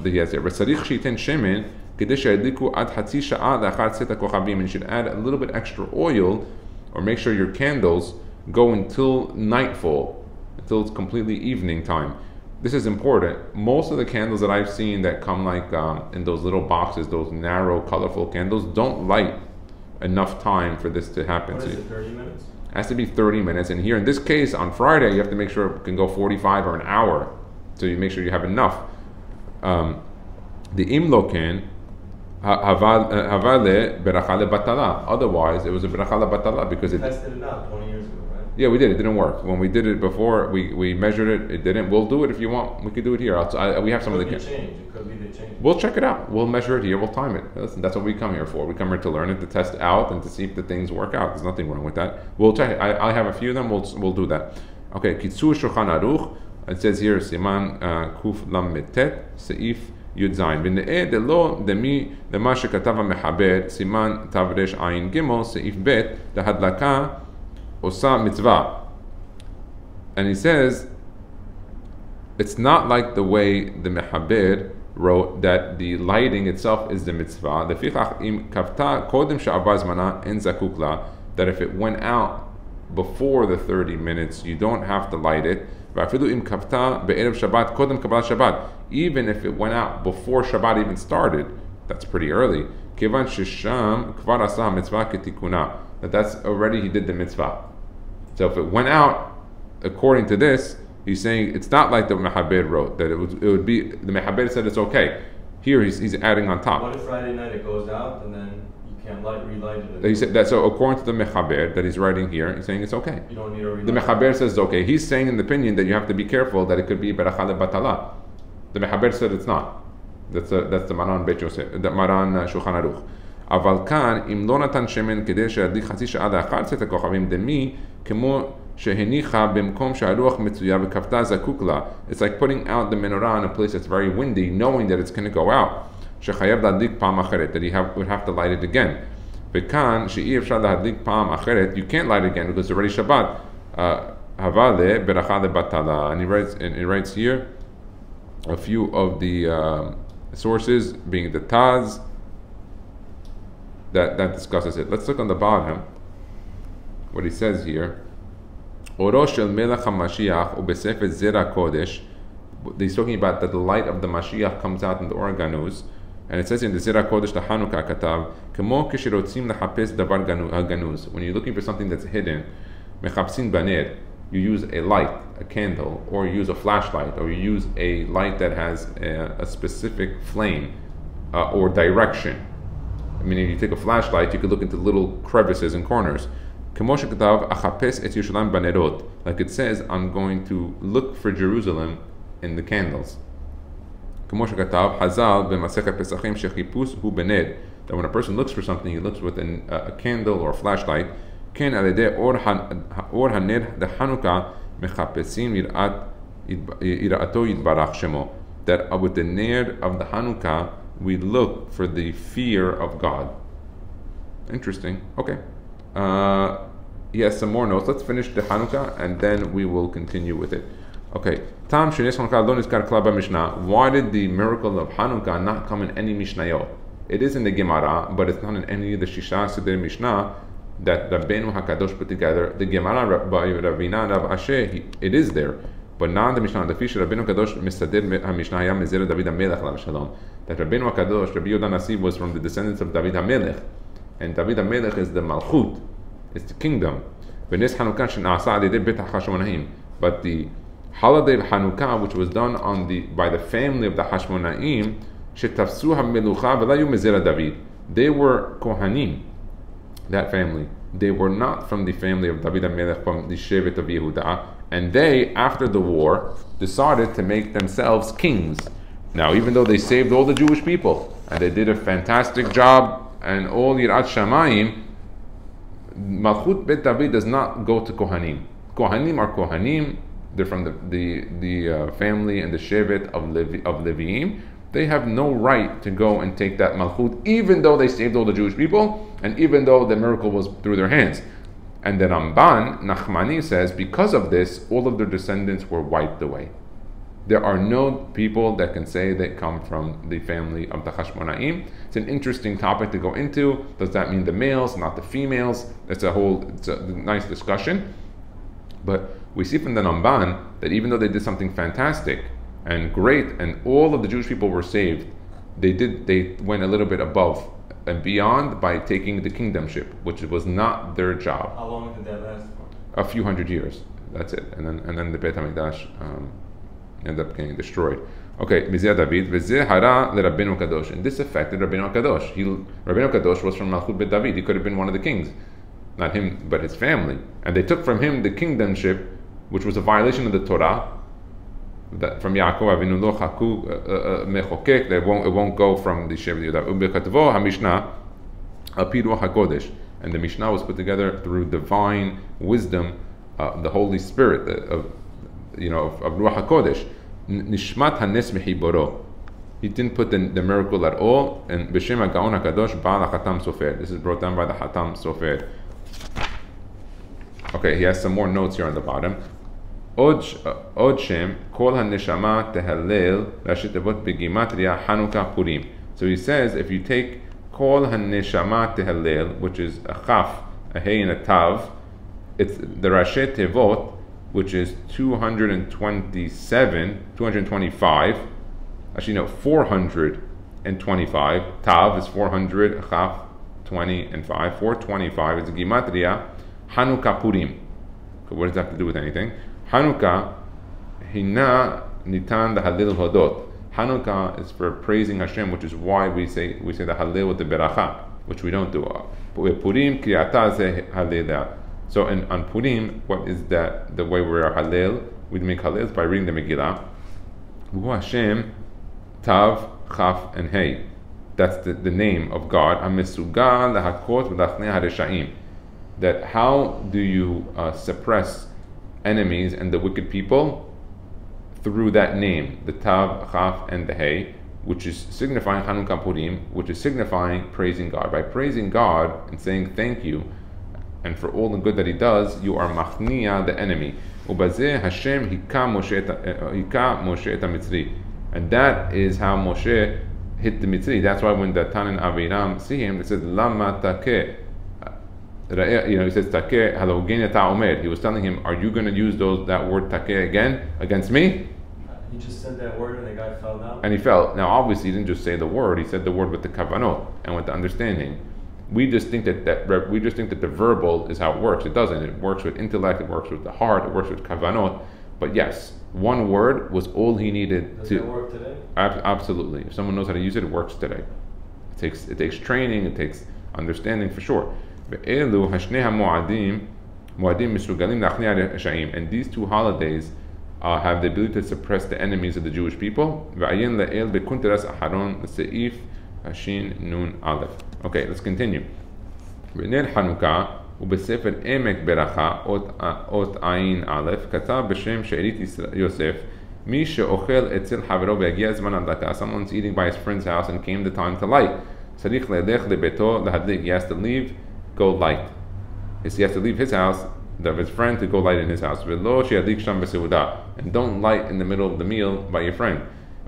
He has here, Resarich Shiten Shemen Kedesh Yadliku Ad Hatzi Sha'a Lachar Tzeta Kochavim. And you should add a little bit extra oil, or make sure your candles go until nightfall, until it's completely evening time. This is important. Most of the candles that I've seen that come like in those little boxes, those narrow, colorful candles, don't light enough time for this to happen. What is it, 30 minutes? It has to be 30 minutes. And here in this case, on Friday, you have to make sure it can go 45 or an hour. So you make sure you have enough. The imloken, havale berachale batala. Otherwise, it was a berachale batala because it tested it out 20 years ago, right? Yeah, we did. It didn't work. When we did it before, we measured it. It didn't. We'll do it if you want. We could do it here. We have some of the. It could be the change. We'll check it out. We'll measure it here. We'll time it. Listen, that's what we come here for. We come here to learn it, to test out, and to see if the things work out. There's nothing wrong with that. We'll check it. I have a few of them. We'll do that. Okay. Kitzur Shulchan Aruch. It says here Siman Kuf Lam Metet Seif Yud Zayin. V'ne'eh delo demi lema shekatav haMechaber Siman Tav Resh Ayin Gimel Seif Bet lahadlaka osa mitzvah. And he says it's not like the way the Mechaber wrote that the lighting itself is the mitzvah. Lefichach im kavta kodem she'avar zmana en zakuk la. That if it went out before the 30 minutes, you don't have to light it. Even if it went out before Shabbat even started, that's pretty early. That's already, he did the mitzvah. So if it went out, according to this, he's saying it's not like the Mechaber wrote, that it would be, the Mechaber said it's okay. Here he's adding on top. What if Friday night it goes out and then you can't relight it? He said that, so according to the Mechaber that he's writing here, he's saying it's okay. You don't need to relight. The Mechaber says it's okay. He's saying in the opinion that you have to be careful that it could be berachale batala. The Mechaber said it's not. That's the Maran Beit Yosef, the Maran Shulchan Aruch. אבל כאן, אם לא נתן שמן כדי שידליק חצי שעה לאחר צאת הכוכבים, דמי כמו שהניחה במקום שהרוח מצויה וכפתה זקוק לה. It's like putting out the menorah in a place that's very windy, knowing that it's going to go out. שחייב להדליק פעם אחרת, that he would have to light it again. וכאן, שאי אפשר להדליק פעם אחרת, you can't light it again because it's already Shabbat. הבלה ברכה לבטלה. And he writes here a few of the sources, being the Taz, that discusses it. Let's look on the bottom, what he says here. Oro shel melech HaMashiach u'besefet zera kodesh he's talking about that the light of the Mashiach comes out in the Or Ganuz. And it says in the Zera Kodesh the Hanukkah Katav, Kemo kishirotzim lechapes davar ganuz. When you're looking for something that's hidden, mechapsin baner, you use a light, a candle, or you use a flashlight, or you use a light that has a specific flame or direction. I mean, if you take a flashlight, you could look into little crevices and corners. Kemo shekatav achapes et Yerushalayim banerot. Like it says, I'm going to look for Jerusalem in the candles. That when a person looks for something, he looks with a candle or a flashlight. That with the ner of the Hanukkah, we look for the fear of God. Interesting. Okay. He has some more notes. Let's finish the Hanukkah and then we will continue with it. Okay. Why did the miracle of Hanukkah not come in any Mishnayot? It is in the Gemara, but it's not in any of the Shisha Siddur Mishnah that Rabbeinu HaKadosh put together. The Gemara, Ravina, Rav Asher, it is there, but not the Mishnah. The fish Rabbeinu HaKadosh Misadir HaMishnah Hayam Mizera David HaMelech Lav Shalom. That Rabbeinu HaKadosh, Rabbi Yehuda Nasi, was from the descendants of David HaMelech, and David HaMelech is the Malchut, it's the kingdom. But the holiday of Hanukkah, which was done by the family of the Hashmonaim, they were Kohanim, that family. They were not from the family of David HaMelech, from the Shevet of Yehuda, and they, after the war, decided to make themselves kings. Now, even though they saved all the Jewish people, and they did a fantastic job, and all Yirat Shamayim, Malchut Bet David does not go to Kohanim. Kohanim are Kohanim. They're from the family and the Shevet of Leviim. They have no right to go and take that Malchut, even though they saved all the Jewish people, and even though the miracle was through their hands. And the Ramban, Nachmani, says, because of this, all of their descendants were wiped away. There are no people that can say they come from the family of the Hashmonaim. It's an interesting topic to go into. Does that mean the males, not the females? It's a nice discussion. But we see from the Ramban that even though they did something fantastic and great, and all of the Jewish people were saved, they went a little bit above and beyond by taking the kingdomship, which was not their job. How long did that last for? A few hundred years. That's it. And then the Beit HaMikdash ended up getting destroyed. Okay, Mizeh David, V'zeh hara leRabbeinu Kadosh, and this affected Rabbeinu Kadosh. Rabbeinu Kadosh was from Malchut Bet David. He could have been one of the kings, not him, but his family. And they took from him the kingdomship, which was a violation of the Torah. That from Yaakov Avinu lo chaku mechokek, that it won't go from the Shevet Yehuda. Ubekatvo HaMishnah Apiru HaKodesh, and the Mishnah was put together through divine wisdom, the Holy Spirit of Ruach HaKodesh. Nishmat Hanes Mehiboro. He didn't put the miracle at all. And B'Shem HaGaon HaKadosh Baal HaChatam Sofer. This is brought down by the Chatam Sofer. Okay, he has some more notes here on the bottom. Od Shem Kol HaNeshama Tehalel Rashit Avot Begimatria Hanukkah Purim. So he says, if you take Kol HaNeshama Tehalel, which is a Chaf, a Hey, and a Tav, it's the Rashi Tevot, which is 225. Actually, no, 425. Tav is 400. Chaf 20 and 5. 425 is a Gimatria Hanukkah Purim. So what does that have to do with anything? Hanukkah Hina Nitan the Halil Hodot. Hanukkah is for praising Hashem, which is why we say the Halil with the Beracha, which we don't do. Purim Kriyata Ze Halil. So on Purim, what is that? The way we are Halil, we make Halil by reading the Megillah. Hu Hashem Tav Chaf and Hey. That's the name of God. HaMesugal Lahakot V'Lachnei HaReshaim. That how do you suppress enemies and the wicked people? Through that name, the Tav, Chaf, and the Hey, which is signifying Hanukkah Purim, which is signifying praising God. By praising God and saying thank you, and for all the good that He does, you are machnia the enemy. Ubazeh Hashem hika Moshe et Mitzri, and that is how Moshe hit the Mitzri. That's why when Datan and Aviram see him, they said Lama Takeh. He says Takeh halogene ta'omer. He was telling him, are you going to use that word Takeh again against me? He just said that word and the guy fell down? And he fell. Now, obviously, he didn't just say the word. He said the word with the kavanot and with the understanding. We just think that the verbal is how it works. It doesn't. It works with intellect. It works with the heart. It works with kavanot. But yes, one word was all he needed. Does that work today? Absolutely. If someone knows how to use it, it works today. It takes training. It takes understanding for sure. And these two holidays have the ability to suppress the enemies of the Jewish people. Okay, let's continue. Chanukkah ובספר עמק ברכה אות עין א' כתב בשם שארית יוסף מי שאוכל אצל חברו והגיע הזמן הדלקה, someone's eating by his friend's house and came the time to light, צריך ללך לביתו להדליק, he has to leave, go light. He has to leave his house, of his friend, to go light in his house. ולא שידליק שם בסעודה, and don't light in the middle of the meal by your friend.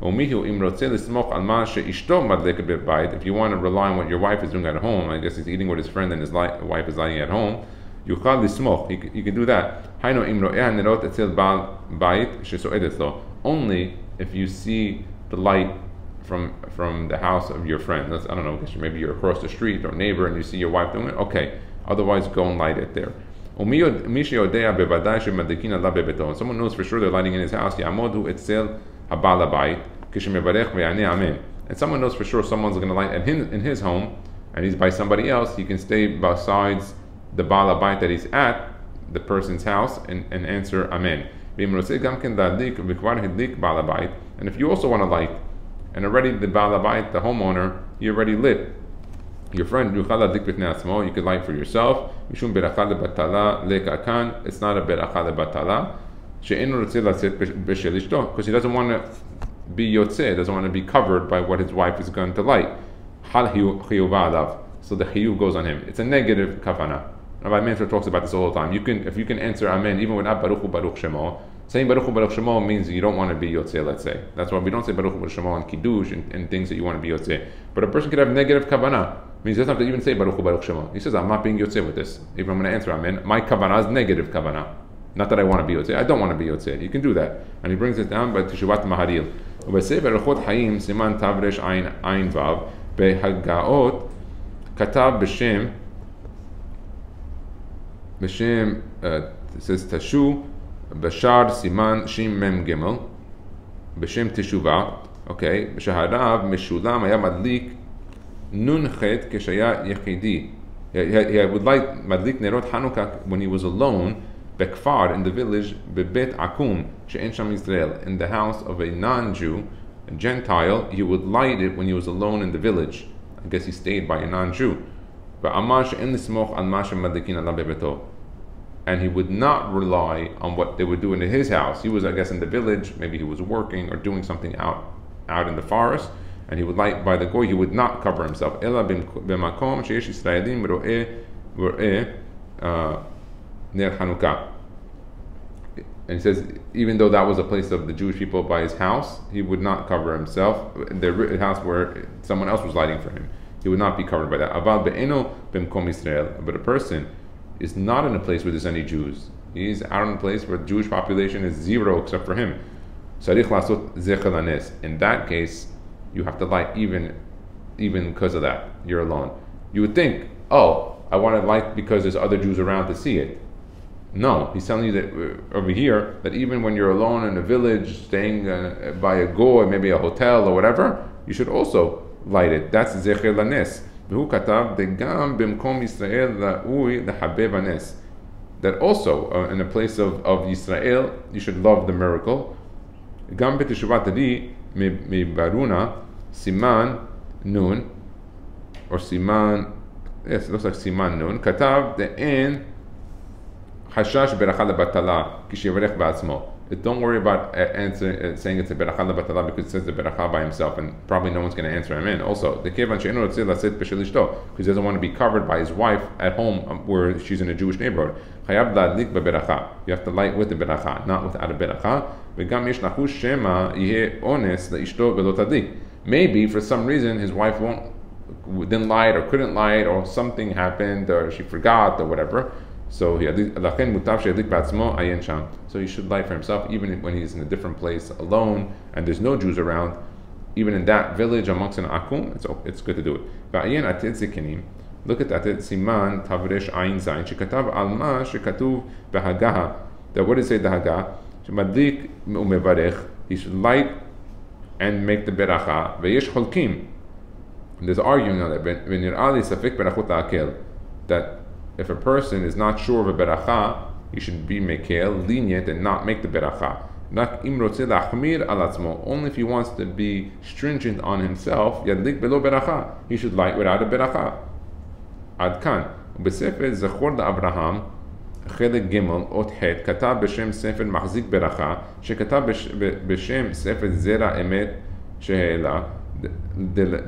ומיהו אם רוצה לסמוך על מה שאשתו מדלקת בבית, if you want to rely on what your wife is doing at home, I guess he's eating with his friend and his wife is lying at home, יוכל לסמוך, you can do that. היינו אם רואה הנרות אצל בעל בית שסועדת לו, only if you see the light from the house of your friend. I don't know, maybe you're across the street or neighbor and you see your wife doing it, okay, otherwise go and light it there. ומי שיודע בוודאי שמדליקין עליו בביתו, someone knows for sure they're lighting in his house, יעמוד הוא אצל הבעל הבית כשמברך ויענה אמן. And someone knows for sure someone's going to light in his home and he's by somebody else, he can stay besides the בעל הבית that he's at, the person's house, and answer amen. ואם רוצה גם כן להדליק וכבר הדליק בעל הבית, and if you also want to light and already the בעל הבית, the homeowner, he already lit, your friend יוכל להדליק בפני עצמו, you could light for yourself, משום ברכה לבטלה לקעקן, it's not a ברכה לבטלה, שאינו רוצה לצאת בשל אשתו, because he doesn't want to be יוצא, doesn't want to be covered by what his wife is going to light. חל חיובה עליו, so the chiyuv goes on him. It's a negative kavana. Rabbi Mansour talks about this all the time. If you can answer amen even without baruch hu baruch shemo, saying baruch hu baruch shemo means you don't want to be yotzeh, let's say. That's why we don't say baruch hu baruch shemo on kiddush and things that you want to be yotzeh. But a person could have negative kavana. Means he doesn't have to even say baruch hu baruch shemo. He says, I'm not being yotzeh with this. If I'm going to answer amen, my kavana is negative kavana. Not that I want to be yotzeh. I don't want to be yotzeh. You can do that. And he brings it down by Teshuvat Maharil. ובספר אורחות חיים סימן תר"ש עין ו' בהגאות כתב בשם it says תשו בשער סימן ש"מ ג' בשם תשובה, אוקיי, שהרב משולם היה מדליק נ"ח כשהיה יחידי. He would like מדליק נרות חנוכה when he was alone בכפר, in the village, בבית עקום שאין שם ישראל, in the house of a non-Jew, a Gentile. He would light it when he was alone in the village. I guess he stayed by a non-Jew. ואמר שאין לסמוך על מה שמדליקין עליו בביתו. And he would not rely on what they would do in his house. He was, I guess, in the village. Maybe he was working or doing something out in the forest, and he would light by the goy. He would not cover himself. אלא במקום שיש ישראלים רואה ner Chanukah. And he says, even though that was a place of the Jewish people by his house, he would not cover himself. The house where someone else was lighting for him, he would not be covered by that. Aval be'eno b'mkom Yisrael. But a person is not in a place where there's any Jews. He's out in a place where the Jewish population is zero except for him. Sarich lasot zecher lanes. In that case, you have to light even because of that. You're alone. You would think, oh, I want to light because there's other Jews around to see it. No, he's telling you that over here, that even when you're alone in a village, staying by a goy, maybe a hotel or whatever, you should also light it. That's zecher lanes. V'hu katav degam b'mkom Yisrael la'ui l'habeb hanes. That also, in a place of Yisrael, you should love the miracle. Gam b'teshuvat adi mi baruna siman nun, or siman, yes, it looks like siman nun. Katav de'en חשש ברכה לבטלה כשיברך בעצמו. Don't worry about saying it's a ברכה לבטלה because it says the ברכה by himself, and probably no one's going to answer him in. Also, כיוון שאינו רוצה לשאת בשל אשתו, because he doesn't want to be covered by his wife at home where she's in a Jewish neighborhood. חייב להדליק בברכה. You have to light with the ברכה, not without a ברכה. וגם יש לחוש שמא יהיה אונס לאשתו ולא תדליק. Maybe for some reason his wife didn't light or couldn't light, or something happened or she forgot or whatever. So he should light for himself even when he's in a different place alone and there's no Jews around. Even in that village amongst an akum, it's good to do it. Look at that. Siman Tavresh Ayin Zayin. Shekatav Alma Shekatuv Behagah. That what does it say the Hagah? Shemadlik umevarech. He should light and make the beracha. Veyesh holkim. There's arguing on that. That if a person is not sure of a beracha, he should be mekel, lenient, and not make the beracha. Only if he wants to be stringent on himself, yadlik belo beracha. He should light without a beracha. Ad kan. בספר זכור לאברהם חלק ג' אות ח' כתב בשם ספר מחזיק ברכה שכתב בשם ספר זרע אמת שהעלה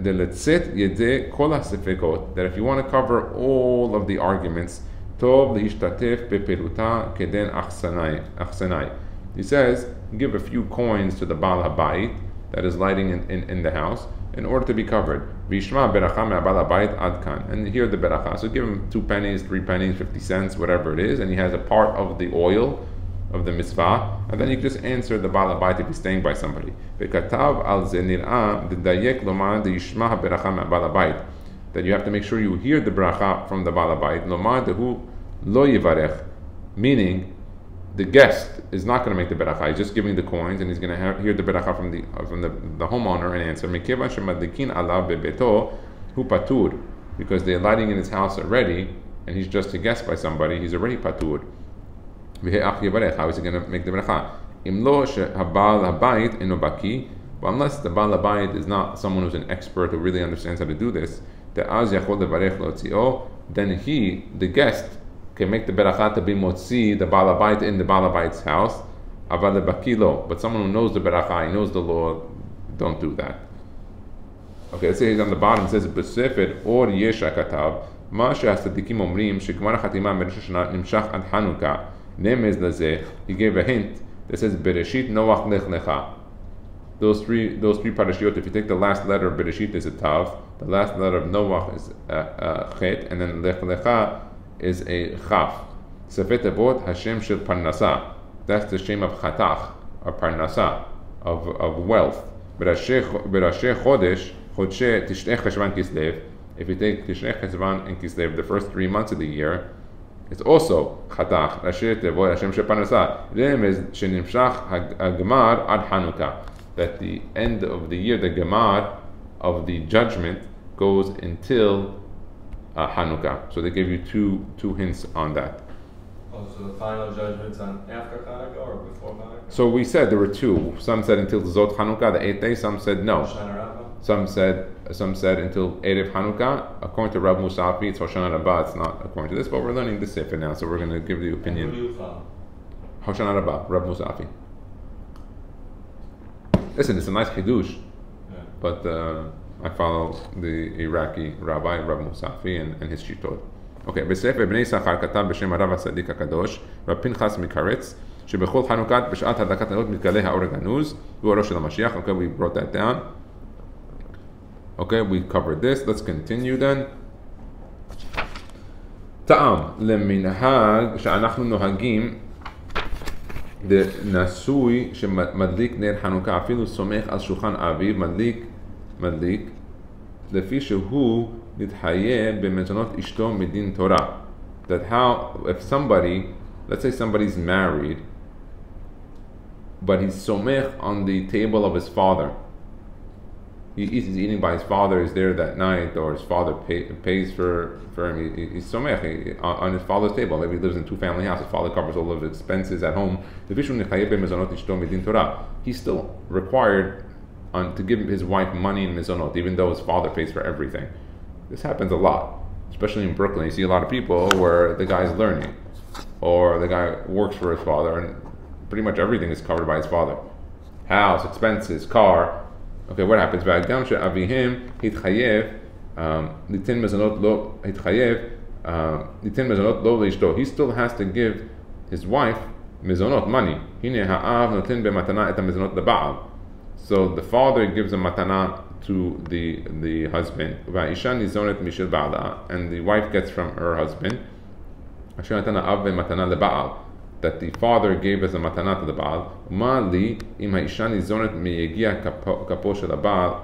דלצאת ידי כל הספקות, that if you want to cover all of the arguments טוב להשתתף בפעילותה כדין אחסנאי. He says give a few coins to the Baal HaBayit that is lighting in the house in order to be covered. Vishma beracha me'abal habayit ad kan. And hear the beracha. So give him 2 pennies, 3 pennies, 50 cents, whatever it is, and he has a part of the oil of the mitzvah, and then you just answer the Baal habayit if he's staying by somebody. V'katav al ze nir'ah d'dayek lomar d'yishma beracha me'abal habayit. That you have to make sure you hear the beracha from the Baal habayit. Lomar dehu lo yivarech. Meaning, the guest is not going to make the beracha. He's just giving the coins, and he's going to hear the beracha from the homeowner and answer. Mikeva shemadlikin alav bebeto hu patur, because they're lighting in his house already, and he's just a guest by somebody. He's already patur. How is he going to make the beracha? Imlo shehabal habayit eno baki. But unless the Baal habayit is not someone who's an expert who really understands how to do this, then he, the guest, can make the beracha to be motzi, the Baal habayit in the Baal habayit's house, aval bakilo. But someone who knows the beracha, he knows the law, don't do that. Okay, let's say he's on the bottom. It says b'sefer or yesha katav ma she'asadikim omrim shegmar chatima b'rosh hashanah nimshach ad Chanukkah nemez lazeh. He gave a hint that says bereshit noach lech lecha. Those three parashiot. If you take the last letter of bereshit is a tav, the last letter of noach is a chet, and then lech lecha is a chaf. Sefet Avot Hashem shel Parnasa. That's the shame of Chatach, or Parnasa, of wealth. Berasheh Chodesh, Chodshe Tishnei Cheshvan Kislev. If you take Tishnei Cheshvan and Kislev, the first 3 months of the year, it's also Chatach. Rasheh Tevot Hashem shel Parnasa. Remez shenimshach hagmar ad Chanukkah. That the end of the year, the gemar of the judgment, goes until Chanukkah. So they gave you two hints on that. Oh, so the final judgment's on after Chanukkah or before Chanukkah? So we said there were 2. Some said until Zot Chanukkah, the 8th day. Some said no. Some said until Erev Hanukkah. According to Rav Musafi, it's Hoshana Rabbah. It's not according to this, but we're learning the Sefer now, so we're going to give the opinion. Who do you follow? Hoshana Rabbah, Rav Musafi. Listen, it's a nice chidush, yeah. But I follow the Iraqi rabbi Rav Musafi and his shitot. Okay, בספר בני יששכר כתב בשם הרב הצדיק הקדוש, רב פנחס מקרץ, שבכל חנוכת בשעת הדלקת הנרות מתגלה האור הגנוז, הוא אורו של המשיח. Okay, we brought that down. Okay, we covered this. Let's continue then. טעם למנהג שאנחנו נוהגים נשוי שמדליק נר חנוכה, אפילו סומך על שולחן אביו, מדליק לפי שהוא נתחייב במזונות אשתו מדין תורה. That how, if somebody, let's say somebody's married, but he's somech on the table of his father. He's eating by his father, he's there that night, or his father pays for him. He's somech on his father's table. Maybe he lives in 2-family house. His father covers all of his expenses at home. He's still required to give his wife money in mizonot, even though his father pays for everything. This happens a lot, especially in Brooklyn. You see a lot of people where the guy's learning, or the guy works for his father, and pretty much everything is covered by his father. House, expenses, car. Okay, what happens? V'agam she'avihim hitchayev litin mezonot lo leishto. He still has to give his wife mezonot, money. Hine ha'av notin bematana et mezonot leba'al. So the father gives a matana to the husband. Va'isha nizonet mishel ba'ala, and the wife gets from her husband. Asher natana av matana leba'al, that the father gave as a matana to the Baal. Ma li im ha'isha nizonet miyegia kapo shel ha'Baal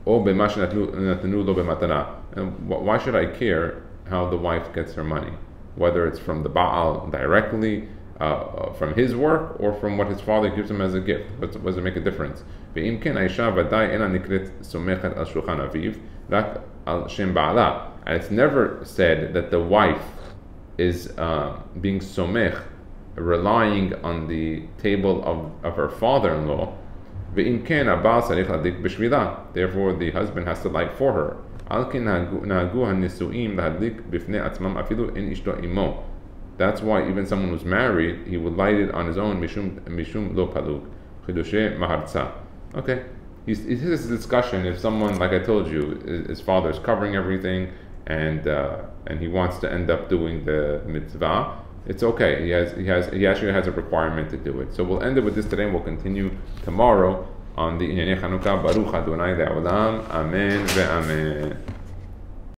o b'ma shenatnu lo b'matana. And why should I care how the wife gets her money, whether it's from the Baal directly, from his work, or from what his father gives him as a gift? What does it make a difference? ואם כן, האישה ודאי אינה נקראת סומכת על שולחן אביו, רק על שם בעלה. And it's never said that the wife is being somech, relying on the table of her father-in-law. ואם כן, הבעל צריך להדליק בשבילה. Therefore, the husband has to light for her. על כן נהגו הנישואים להדליק בפני עצמם אפילו אין אשתו עמו. That's why even someone who's married, he would light it on his own, mishum lo palug. Chidushe maharza. Okay. This is a discussion. If someone, like I told you, his father is covering everything, and he wants to end up doing the mitzvah, it's okay. He actually has a requirement to do it. So we'll end it with this today, and we'll continue tomorrow on the Inyane Chanukah. Baruch Adonai Le'olam. Amen ve'amen.